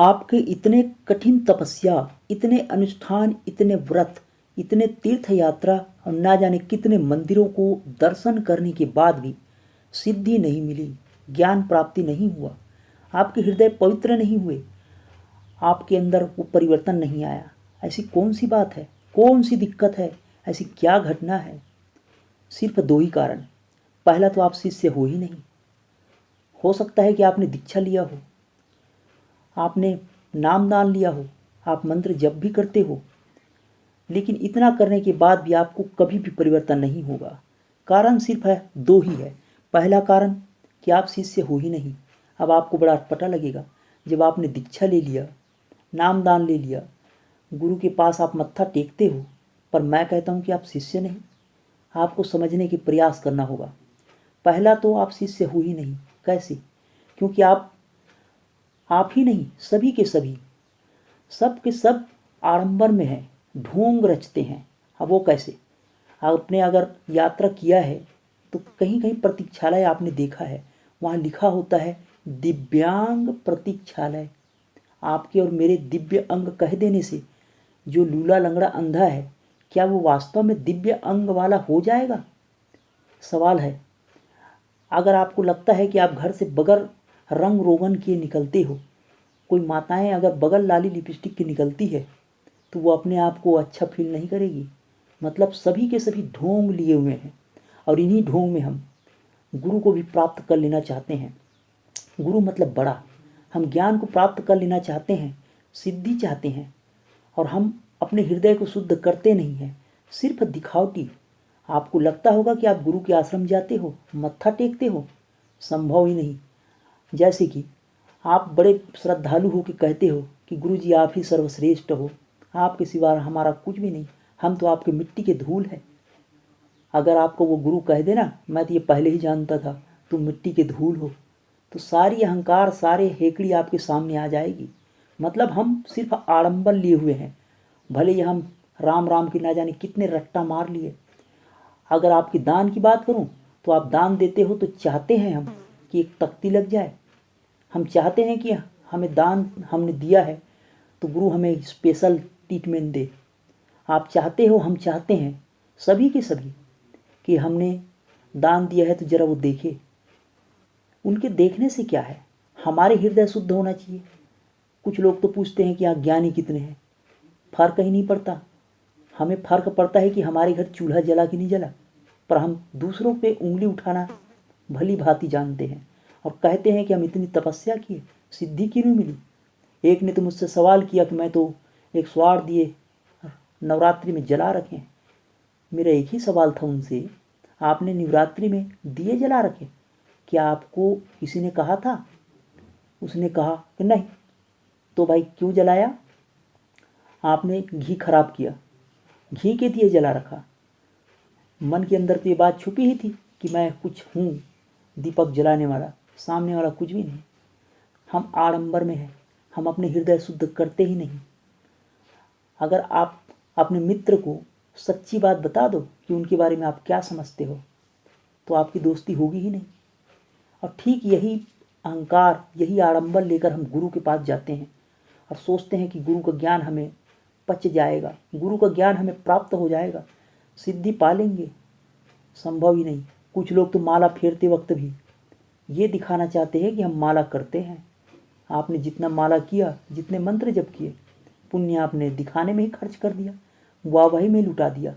आपके इतने कठिन तपस्या, इतने अनुष्ठान, इतने व्रत, इतने तीर्थ यात्रा और ना जाने कितने मंदिरों को दर्शन करने के बाद भी सिद्धि नहीं मिली, ज्ञान प्राप्ति नहीं हुआ, आपके हृदय पवित्र नहीं हुए, आपके अंदर वो परिवर्तन नहीं आया। ऐसी कौन सी बात है, कौन सी दिक्कत है, ऐसी क्या घटना है? सिर्फ दो ही कारण। पहला तो आप शिष्य हो ही नहीं। हो सकता है कि आपने दीक्षा लिया हो, आपने नाम दान लिया हो, आप मंत्र जप भी करते हो, लेकिन इतना करने के बाद भी आपको कभी भी परिवर्तन नहीं होगा। कारण सिर्फ है दो ही है। पहला कारण कि आप शिष्य हो ही नहीं। अब आपको बड़ा अटपटा लगेगा जब आपने दीक्षा ले लिया, नाम दान ले लिया, गुरु के पास आप मत्था टेकते हो, पर मैं कहता हूँ कि आप शिष्य नहीं। आपको समझने की प्रयास करना होगा। पहला तो आप शिष्य हो ही नहीं। कैसे? क्योंकि आप ही नहीं, सभी के सभी, सब के सब आडंबर में हैं, ढोंग रचते हैं। अब वो कैसे? आपने अगर यात्रा किया है तो कहीं कहीं प्रतीक्षालय आपने देखा है, वहाँ लिखा होता है दिव्यांग प्रतीक्षालय। आपके और मेरे दिव्य अंग कह देने से जो लूला लंगड़ा अंधा है, क्या वो वास्तव में दिव्य अंग वाला हो जाएगा? सवाल है। अगर आपको लगता है कि आप घर से बगैर रंग रोगन किए निकलते हो, कोई माताएं अगर बगल लाली लिपस्टिक की निकलती है तो वो अपने आप को अच्छा फील नहीं करेगी। मतलब सभी के सभी ढोंग लिए हुए हैं, और इन्हीं ढोंग में हम गुरु को भी प्राप्त कर लेना चाहते हैं। गुरु मतलब बड़ा। हम ज्ञान को प्राप्त कर लेना चाहते हैं, सिद्धि चाहते हैं, और हम अपने हृदय को शुद्ध करते नहीं हैं, सिर्फ दिखावटी। आपको लगता होगा कि आप गुरु के आश्रम जाते हो, मत्था टेकते हो, संभव ही नहीं। जैसे कि आप बड़े श्रद्धालु हो के कहते हो कि गुरु जी आप ही सर्वश्रेष्ठ हो, आपके सिवा हमारा कुछ भी नहीं, हम तो आपके मिट्टी के धूल हैं। अगर आपको वो गुरु कह देना मैं तो ये पहले ही जानता था तुम मिट्टी के धूल हो, तो सारी अहंकार, सारे हेकड़ी आपके सामने आ जाएगी। मतलब हम सिर्फ आडंबर लिए हुए हैं। भले ही हम राम राम की ना जाने कितने रट्टा मार लिए। अगर आपकी दान की बात करूं तो आप दान देते हो तो चाहते हैं हम कि एक तख्ती लग जाए। हम चाहते हैं कि हमें दान हमने दिया है तो गुरु हमें स्पेशल ट्रीटमेंट दे। आप चाहते हो, हम चाहते हैं, सभी के सभी, कि हमने दान दिया है तो ज़रा वो देखे। उनके देखने से क्या है, हमारे हृदय शुद्ध होना चाहिए। कुछ लोग तो पूछते हैं कि यहाँ ज्ञानी कितने हैं। फर्क ही नहीं पड़ता। हमें फ़र्क पड़ता है कि हमारे घर चूल्हा जला कि नहीं जला, पर हम दूसरों पे उंगली उठाना भली भांति जानते हैं और कहते हैं कि हम इतनी तपस्या किए, सिद्धि क्यों नहीं मिली। एक ने तो मुझसे सवाल किया कि मैं तो 108 दिए नवरात्रि में जला रखे। मेरा एक ही सवाल था उनसे, आपने नवरात्रि में दिए जला रखे, क्या आपको किसी ने कहा था? उसने कहा कि नहीं। तो भाई क्यों जलाया? आपने घी खराब किया, घी के दिए जला रखा। मन के अंदर तो ये बात छुपी ही थी कि मैं कुछ हूँ दीपक जलाने वाला, सामने वाला कुछ भी नहीं। हम आडंबर में हैं, हम अपने हृदय शुद्ध करते ही नहीं। अगर आप अपने मित्र को सच्ची बात बता दो कि उनके बारे में आप क्या समझते हो, तो आपकी दोस्ती होगी ही नहीं। और ठीक यही अहंकार, यही आडंबर लेकर हम गुरु के पास जाते हैं और सोचते हैं कि गुरु का ज्ञान हमें पच जाएगा, गुरु का ज्ञान हमें प्राप्त हो जाएगा, सिद्धि पा लेंगे। संभव ही नहीं। कुछ लोग तो माला फेरते वक्त भी ये दिखाना चाहते हैं कि हम माला करते हैं। आपने जितना माला किया, जितने मंत्र जप किए, पुण्य आपने दिखाने में ही खर्च कर दिया, वाहवाही में लुटा दिया।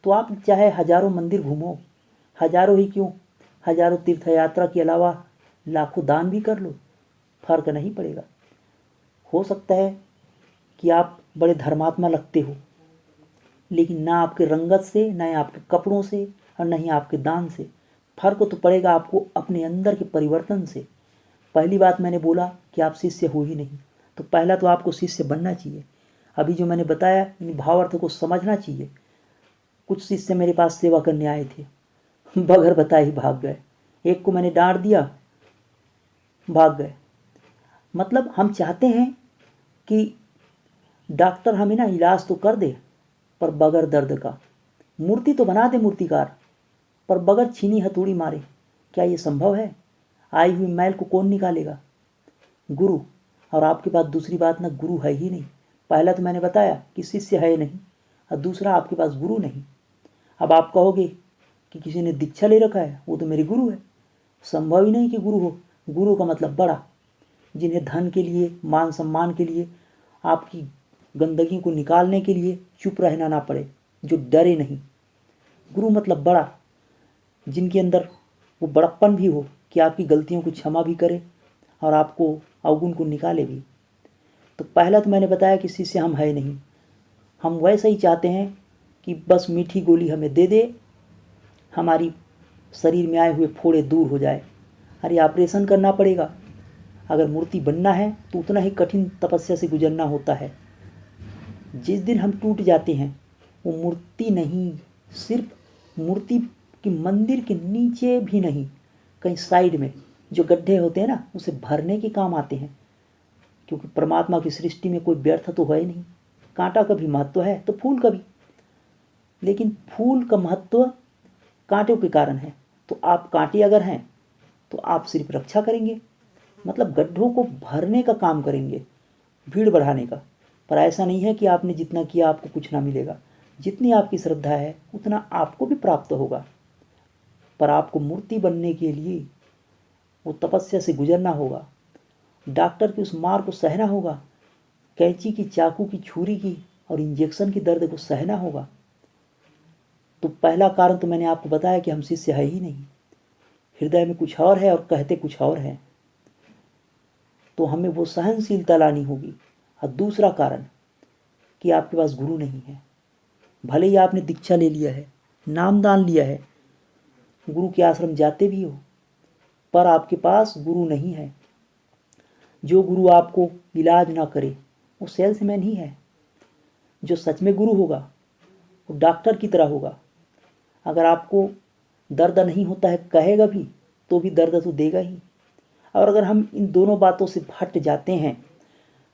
तो आप चाहे हजारों मंदिर घूमो, हजारों ही क्यों, हजारों तीर्थ यात्रा के अलावा लाखों दान भी कर लो, फर्क नहीं पड़ेगा। हो सकता है कि आप बड़े धर्मात्मा लगते हो, लेकिन ना आपके रंगत से, ना आपके कपड़ों से, और ना ही आपके दान से। फर्क तो पड़ेगा आपको अपने अंदर के परिवर्तन से। पहली बात मैंने बोला कि आप शिष्य हो ही नहीं, तो पहला तो आपको शिष्य बनना चाहिए। अभी जो मैंने बताया इन भावार्थों को समझना चाहिए। कुछ शिष्य मेरे पास सेवा करने आए थे, बगैर बताए ही भाग गए। एक को मैंने डांट दिया, भाग गए। मतलब हम चाहते हैं कि डॉक्टर हमें ना इलाज तो कर दे, पर बगैर दर्द का। मूर्ति तो बना दे मूर्तिकार, पर बगैर छीनी हथौड़ी मारे। क्या ये संभव है? आई हुई मैल को कौन निकालेगा? गुरु। और आपके पास दूसरी बात ना गुरु है ही नहीं। पहला तो मैंने बताया कि शिष्य है नहीं, और दूसरा आपके पास गुरु नहीं। अब आप कहोगे कि किसी ने दीक्षा ले रखा है, वो तो मेरे गुरु है। संभव ही नहीं कि गुरु हो। गुरु का मतलब बड़ा, जिन्हें धन के लिए, मान सम्मान के लिए, आपकी गंदगी को निकालने के लिए चुप रहना ना पड़े, जो डरे नहीं। गुरु मतलब बड़ा, जिनके अंदर वो बड़प्पन भी हो कि आपकी गलतियों को क्षमा भी करे और आपको अवगुण को निकाले भी। तो पहला तो मैंने बताया कि शिष्य हम है नहीं, हम वैसा ही चाहते हैं कि बस मीठी गोली हमें दे दे, हमारी शरीर में आए हुए फोड़े दूर हो जाए। अरे ऑपरेशन करना पड़ेगा। अगर मूर्ति बनना है तो उतना ही कठिन तपस्या से गुजरना होता है। जिस दिन हम टूट जाते हैं, वो मूर्ति नहीं, सिर्फ मूर्ति की मंदिर के नीचे भी नहीं, कहीं साइड में जो गड्ढे होते हैं ना, उसे भरने के काम आते हैं। क्योंकि परमात्मा की सृष्टि में कोई व्यर्थ तो है ही नहीं। कांटा का भी महत्व है तो फूल का भी, लेकिन फूल का महत्व कांटों के कारण है। तो आप कांटे अगर हैं तो आप सिर्फ रक्षा करेंगे, मतलब गड्ढों को भरने का काम करेंगे, भीड़ बढ़ाने का। पर ऐसा नहीं है कि आपने जितना किया आपको कुछ ना मिलेगा। जितनी आपकी श्रद्धा है उतना आपको भी प्राप्त होगा। पर आपको मूर्ति बनने के लिए वो तपस्या से गुजरना होगा, डॉक्टर की उस मार को सहना होगा, कैंची की, चाकू की, छुरी की और इंजेक्शन की दर्द को सहना होगा। तो पहला कारण तो मैंने आपको बताया कि हम शिष्य है ही नहीं, हृदय में कुछ और है और कहते कुछ और है। तो हमें वो सहनशीलता लानी होगी। और दूसरा कारण कि आपके पास गुरु नहीं है। भले ही आपने दीक्षा ले लिया है, नामदान लिया है, गुरु के आश्रम जाते भी हो, पर आपके पास गुरु नहीं है। जो गुरु आपको इलाज ना करे वो सेल्समैन ही है। जो सच में गुरु होगा वो डॉक्टर की तरह होगा। अगर आपको दर्द नहीं होता है कहेगा भी तो भी दर्द तो देगा ही। और अगर हम इन दोनों बातों से हट जाते हैं,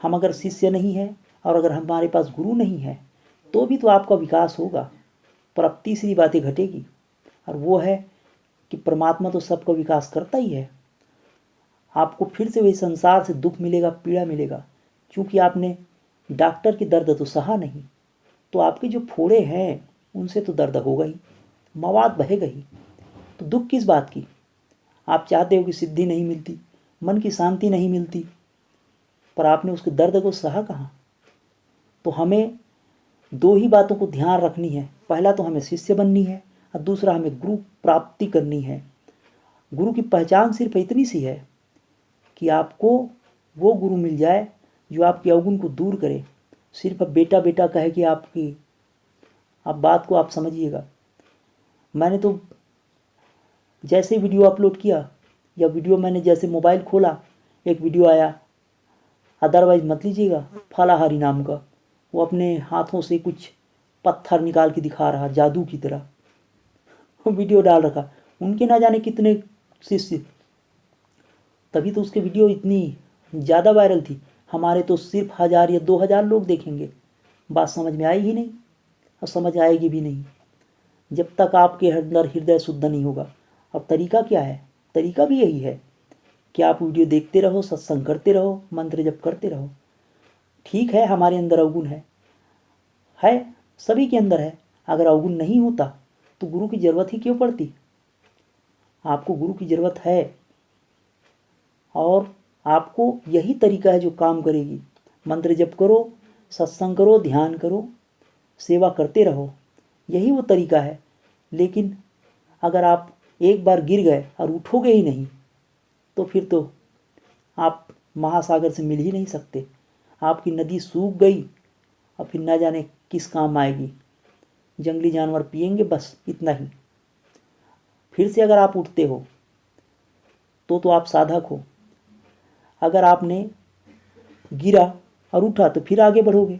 हम अगर शिष्य नहीं है और अगर हमारे पास गुरु नहीं है, तो भी तो आपका विकास होगा। पर अब तीसरी बातें घटेगी, और वो है कि परमात्मा तो सबका विकास करता ही है। आपको फिर से वही संसार से दुख मिलेगा, पीड़ा मिलेगा, क्योंकि आपने डॉक्टर की दर्द तो सहा नहीं। तो आपके जो फोड़े हैं उनसे तो दर्द होगा ही, मवाद बहेगा ही। तो दुख किस बात की? आप चाहते हो कि सिद्धि नहीं मिलती, मन की शांति नहीं मिलती, पर आपने उसके दर्द को सहा कहाँ? तो हमें दो ही बातों को ध्यान रखनी है। पहला तो हमें शिष्य बननी है और दूसरा हमें गुरु प्राप्ति करनी है। गुरु की पहचान सिर्फ इतनी सी है कि आपको वो गुरु मिल जाए जो आपके अवगुण को दूर करे। सिर्फ बेटा बेटा कहे कि आपकी, अब बात को आप समझिएगा। मैंने तो जैसे वीडियो अपलोड किया, या वीडियो मैंने जैसे मोबाइल खोला, एक वीडियो आया, अदरवाइज मत लीजिएगा, फलाहारी नाम का, वो अपने हाथों से कुछ पत्थर निकाल के दिखा रहा जादू की तरह, वो वीडियो डाल रखा। उनके ना जाने कितने शिष्य, तभी तो उसके वीडियो इतनी ज़्यादा वायरल थी। हमारे तो सिर्फ 1000 या 2000 लोग देखेंगे। बात समझ में आई ही नहीं और समझ आएगी भी नहीं जब तक आपके अंदर हृदय शुद्ध नहीं होगा। अब तरीका क्या है? तरीका भी यही है कि आप वीडियो देखते रहो, सत्संग करते रहो, मंत्र जप करते रहो। ठीक है, हमारे अंदर अवगुण है, सभी के अंदर है। अगर अवगुण नहीं होता तो गुरु की ज़रूरत ही क्यों पड़ती? आपको गुरु की ज़रूरत है, और आपको यही तरीका है जो काम करेगी। मंत्र जप करो, सत्संग करो, ध्यान करो, सेवा करते रहो, यही वो तरीका है। लेकिन अगर आप एक बार गिर गए और उठोगे ही नहीं, तो फिर तो आप महासागर से मिल ही नहीं सकते। आपकी नदी सूख गई और फिर ना जाने किस काम आएगी। जंगली जानवर पिएंगे, बस इतना ही। फिर से अगर आप उठते हो तो आप साधक हो। अगर आपने गिरा और उठा तो फिर आगे बढ़ोगे,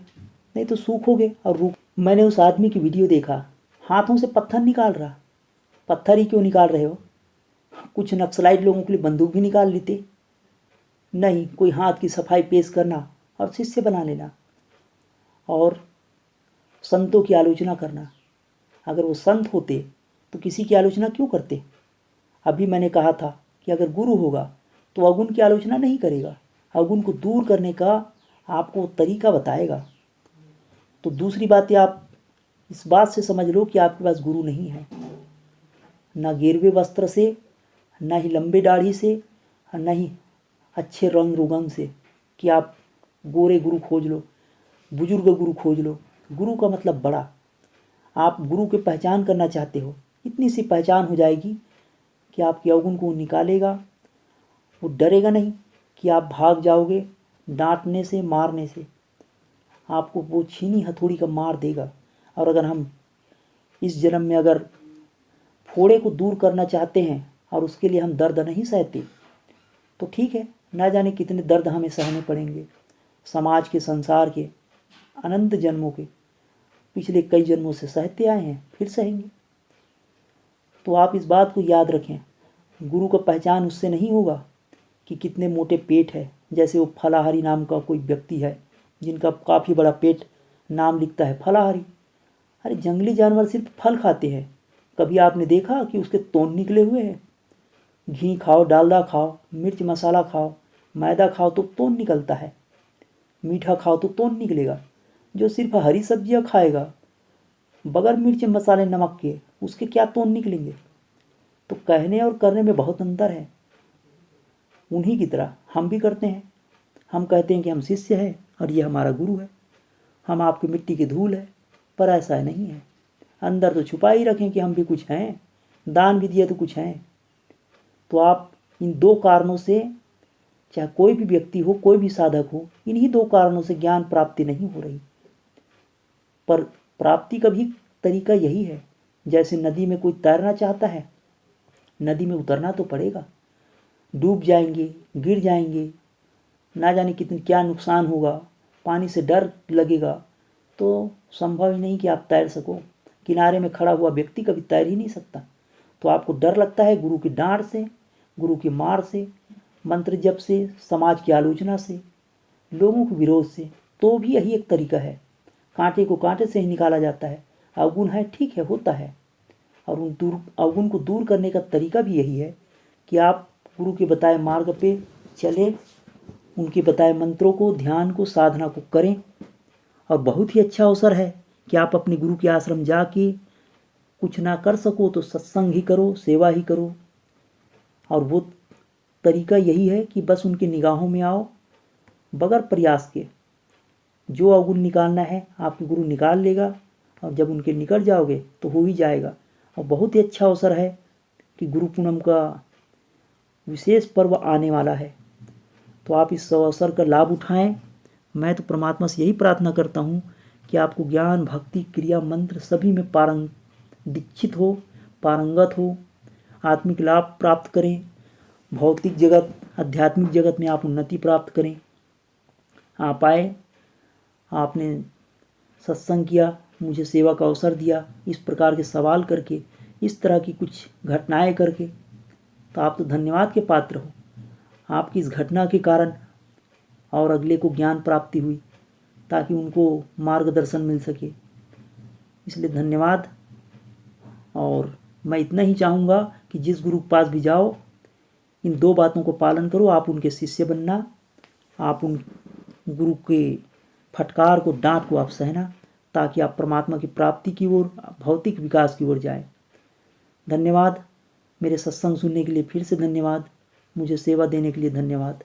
नहीं तो सूखोगे और रुक। मैंने उस आदमी की वीडियो देखा, हाथों से पत्थर निकाल रहा। पत्थर ही क्यों निकाल रहे हो? कुछ नक्सलाइट लोगों के लिए बंदूक भी निकाल लेते। नहीं, कोई हाथ की सफाई पेश करना और शिष्य बना लेना और संतों की आलोचना करना। अगर वो संत होते तो किसी की आलोचना क्यों करते? अभी मैंने कहा था कि अगर गुरु होगा तो अवगुण की आलोचना नहीं करेगा, अवगुण को दूर करने का आपको तरीका बताएगा। तो दूसरी बात है, आप इस बात से समझ लो कि आपके पास गुरु नहीं है, ना गिरवे वस्त्र से, ना ही लंबे दाढ़ी से, और ना ही अच्छे रंग रोगन से कि आप गोरे गुरु खोज लो, बुजुर्ग गुरु खोज लो। गुरु का मतलब बड़ा। आप गुरु की पहचान करना चाहते हो, इतनी सी पहचान हो जाएगी कि आपके अवगुण को निकालेगा। वो डरेगा नहीं कि आप भाग जाओगे डांटने से, मारने से। आपको वो छीनी हथौड़ी का मार देगा। और अगर हम इस जन्म में अगर फोड़े को दूर करना चाहते हैं और उसके लिए हम दर्द नहीं सहते, तो ठीक है, ना जाने कितने दर्द हमें सहने पड़ेंगे, समाज के, संसार के, अनंत जन्मों के, पिछले कई जन्मों से सहते आए हैं, फिर सहेंगे। तो आप इस बात को याद रखें, गुरु का पहचान उससे नहीं होगा कि कितने मोटे पेट है। जैसे वो फलाहारी नाम का कोई व्यक्ति है जिनका काफ़ी बड़ा पेट, नाम लिखता है फलाहारी। अरे जंगली जानवर सिर्फ फल खाते हैं, कभी आपने देखा कि उसके तोंद निकले हुए हैं? घी खाओ, डालडा खाओ, मिर्च मसाला खाओ, मैदा खाओ तो तोंद निकलता है, मीठा खाओ तो तोंद निकलेगा। जो सिर्फ हरी सब्जियां खाएगा बगैर मिर्च मसाले नमक के, उसके क्या तोंद निकलेंगे? तो कहने और करने में बहुत अंतर है। उन्हीं की तरह हम भी करते हैं। हम कहते हैं कि हम शिष्य हैं और ये हमारा गुरु है, हम आपकी मिट्टी की धूल है, पर ऐसा नहीं है। अंदर तो छुपा ही रखें कि हम भी कुछ हैं, दान भी दिया तो कुछ हैं। तो आप इन दो कारणों से, चाहे कोई भी व्यक्ति हो, कोई भी साधक हो, इन्हीं दो कारणों से ज्ञान प्राप्ति नहीं हो रही। पर प्राप्ति का भी तरीका यही है। जैसे नदी में कोई तैरना चाहता है, नदी में उतरना तो पड़ेगा, डूब जाएंगे, गिर जाएंगे, ना जाने कितने क्या नुकसान होगा, पानी से डर लगेगा, तो संभव ही नहीं कि आप तैर सको। किनारे में खड़ा हुआ व्यक्ति कभी तैर ही नहीं सकता। तो आपको डर लगता है गुरु की डांट से, गुरु की मार से, मंत्र जप से, समाज की आलोचना से, लोगों के विरोध से। तो भी यही एक तरीका है, कांटे को कांटे से ही निकाला जाता है। अवगुण है, ठीक है, होता है। और उन अवगुण को दूर करने का तरीका भी यही है कि आप गुरु के बताए मार्ग पे चले, उनके बताए मंत्रों को, ध्यान को, साधना को करें। और बहुत ही अच्छा अवसर है कि आप अपने गुरु के आश्रम जाके कुछ ना कर सको तो सत्संग ही करो, सेवा ही करो। और वो तरीका यही है कि बस उनकी निगाहों में आओ बगैर प्रयास के। जो अवगुण निकालना है आपके गुरु निकाल लेगा, और जब उनके निकल जाओगे तो हो ही जाएगा। और बहुत ही अच्छा अवसर है कि गुरु पूनम का विशेष पर्व आने वाला है, तो आप इस अवसर का लाभ उठाएं। मैं तो परमात्मा से यही प्रार्थना करता हूँ कि आपको ज्ञान, भक्ति, क्रिया, मंत्र सभी में दीक्षित हो, पारंगत हो, आत्मिक लाभ प्राप्त करें, भौतिक जगत, आध्यात्मिक जगत में आप उन्नति प्राप्त करें। आप आए, आपने सत्संग किया, मुझे सेवा का अवसर दिया, इस प्रकार के सवाल करके, इस तरह की कुछ घटनाएं करके, तो आप तो धन्यवाद के पात्र हो। आपकी इस घटना के कारण और अगले को ज्ञान प्राप्ति हुई, ताकि उनको मार्गदर्शन मिल सके, इसलिए धन्यवाद। और मैं इतना ही चाहूँगा कि जिस गुरु के पास भी जाओ, इन दो बातों को पालन करो। आप उनके शिष्य बनना, आप उन गुरु के फटकार को, डांट को आप सहना, ताकि आप परमात्मा की प्राप्ति की ओर, भौतिक विकास की ओर जाएं। धन्यवाद। मेरे सत्संग सुनने के लिए फिर से धन्यवाद। मुझे सेवा देने के लिए धन्यवाद।